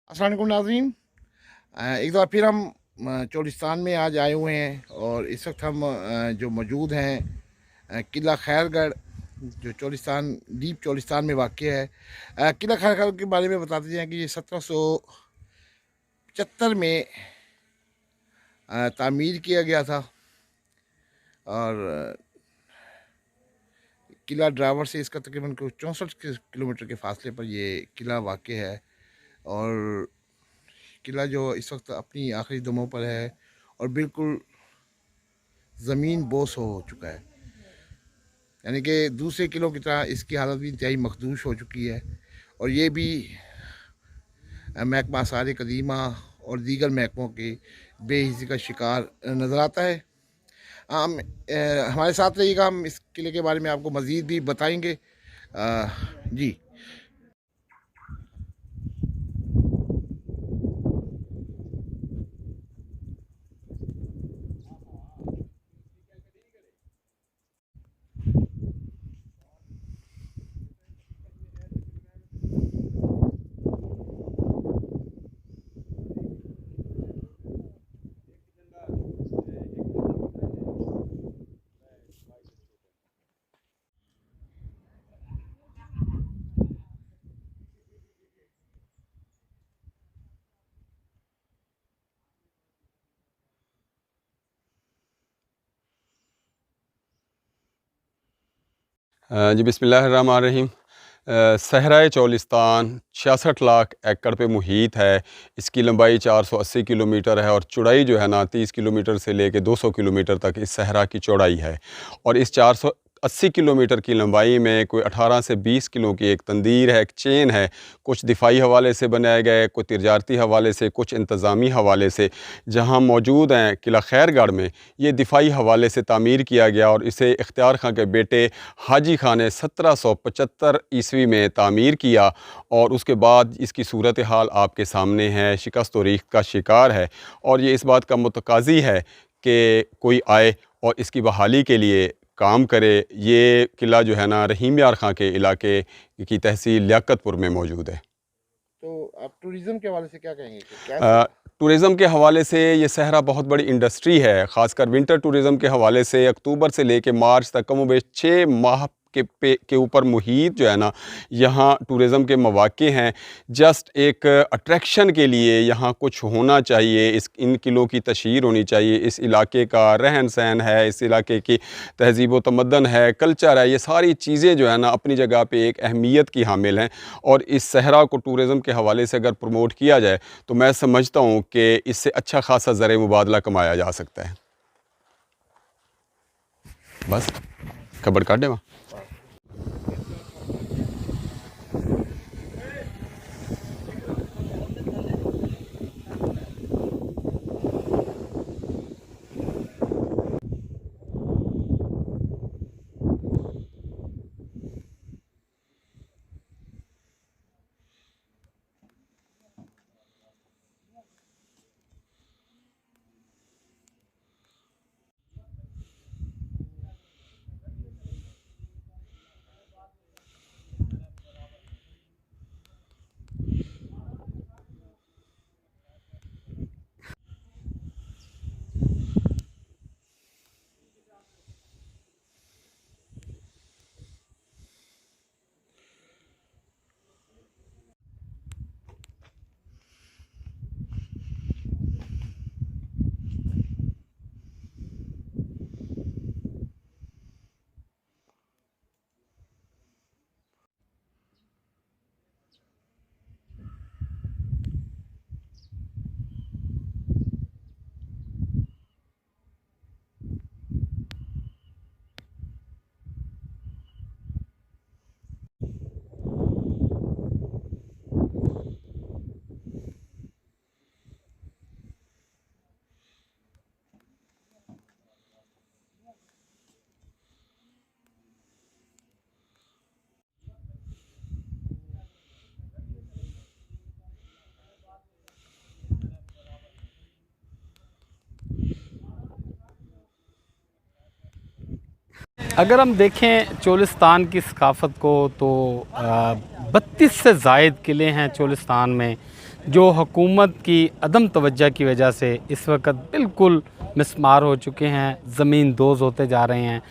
अस्सलाम वालेकुम नाज़रीन। एक बार फिर हम चोलिस्तान में आज आए हुए हैं और इस वक्त हम जो मौजूद हैं किला खैरगढ़, जो चोलिस्तान डीप चोलिस्तान में वाक़ है। किला खैरगढ़ के बारे में बताते हैं कि ये 1775 में तामीर किया गया था और किला ड्रावर से इसका तकरीबन कुछ 64 किलोमीटर के फासले पर ये किला वाक़ है। और किला जो इस वक्त अपनी आखिरी दमों पर है और बिल्कुल ज़मीन बोस हो चुका है, यानी कि दूसरे किलों की तरह इसकी हालत भी इंतहाई मखदूश हो चुकी है। और ये भी महकमा आसार कदीमा और दीगर महकमों के बेहिसी का शिकार नज़र आता है। हम हमारे साथ रहिएगा, हम इस किले के बारे में आपको मज़ीद भी बताएंगे। जी। जी बिस्मिल्लाहिर्रहमानिर्रहीम। सहराए चोलिस्तान 66 लाख एकड़ पे मुहित है। इसकी लंबाई 480 किलोमीटर है और चौड़ाई जो है ना 30 किलोमीटर से लेके 200 किलोमीटर तक इस सहरा की चौड़ाई है। और इस 480 किलोमीटर की लंबाई में कोई 18 से 20 किलो की एक तंदीर है, एक चेन है। कुछ दिफाई हवाले से बनाए गए, कुछ तिजारती हवाले से, कुछ इंतज़ामी हवाले से। जहाँ मौजूद हैं किला खैरगढ़ में, ये दिफाई हवाले से तामीर किया गया और इसे इख्तियार खां के बेटे हाजी खान ने 1775 ईस्वी में तामीर किया। और उसके बाद इसकी सूरत हाल आपके सामने है, शिकस्त व रीख का शिकार है। और ये इस बात का मुतकाज़ी है कि कोई आए और इसकी बहाली के लिए काम करे। ये किला जो है ना रहीम यार खां के इलाके की तहसील लियाकतपुर में मौजूद है। तो आप टूरिज़म के हवाले से क्या कहेंगे कि कैसा? अ, टूरिज़म के हवाले से ये सहरा बहुत बड़ी इंडस्ट्री है। ख़ासकर विंटर टूरिज़म के हवाले से अक्टूबर से लेके मार्च तक कम बेश 6 माह के ऊपर मुहित जो है ना, यहाँ टूरिज़म के मौक़े हैं। जस्ट एक अट्रैक्शन के लिए यहाँ कुछ होना चाहिए, इन किलों की तशहीर होनी चाहिए, इस इलाके का रहन सहन है, इस इलाके की तहज़ीब व तमद्दन है, कल्चर है, ये सारी चीज़ें जो है ना अपनी जगह पे एक अहमियत की हामिल हैं। और इस सहरा को टूरिज़म के हवाले से अगर प्रमोट किया जाए तो मैं समझता हूँ कि इससे अच्छा खासा ज़र मुबादला कमाया जा सकता है। बस खबर काटे वहाँ। अगर हम देखें चोलिस्तान की सकाफ़त को तो 32 से ज़ायद किले हैं चोलिस्तान में, जो हुकूमत की अदम तवज्जो की वजह से इस वक्त बिल्कुल मिस्मार हो चुके हैं, ज़मीन दोज़ होते जा रहे हैं।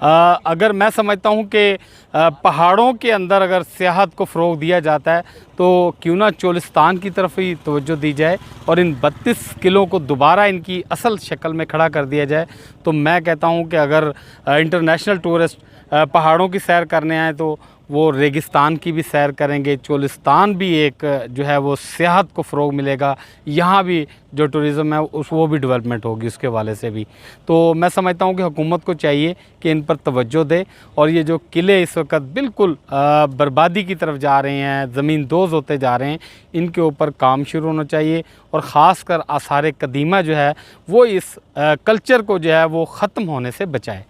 अगर मैं समझता हूँ कि पहाड़ों के अंदर अगर सियाहत को फ़रोग़ दिया जाता है तो क्यों ना चोलिस्तान की तरफ ही तवज्जो दी जाए और इन 32 किलों को दोबारा इनकी असल शक्ल में खड़ा कर दिया जाए। तो मैं कहता हूँ कि अगर इंटरनेशनल टूरिस्ट पहाड़ों की सैर करने आए तो वो रेगिस्तान की भी सैर करेंगे, चोलिस्तान भी एक जो है वो सियाहत को फ़रोग़ मिलेगा, यहाँ भी जो टूरिज़्म है वो भी डेवलपमेंट होगी उसके वाले से भी। तो मैं समझता हूँ कि हुकूमत को चाहिए कि इन पर तवज्जो दे और ये जो किले इस वक्त बिल्कुल बर्बादी की तरफ जा रहे हैं, ज़मीन दोज़ होते जा रहे हैं, इनके ऊपर काम शुरू होना चाहिए और ख़ास कर आसार कदीमा जो है वो इस कल्चर को जो है वो ख़त्म होने से बचाए।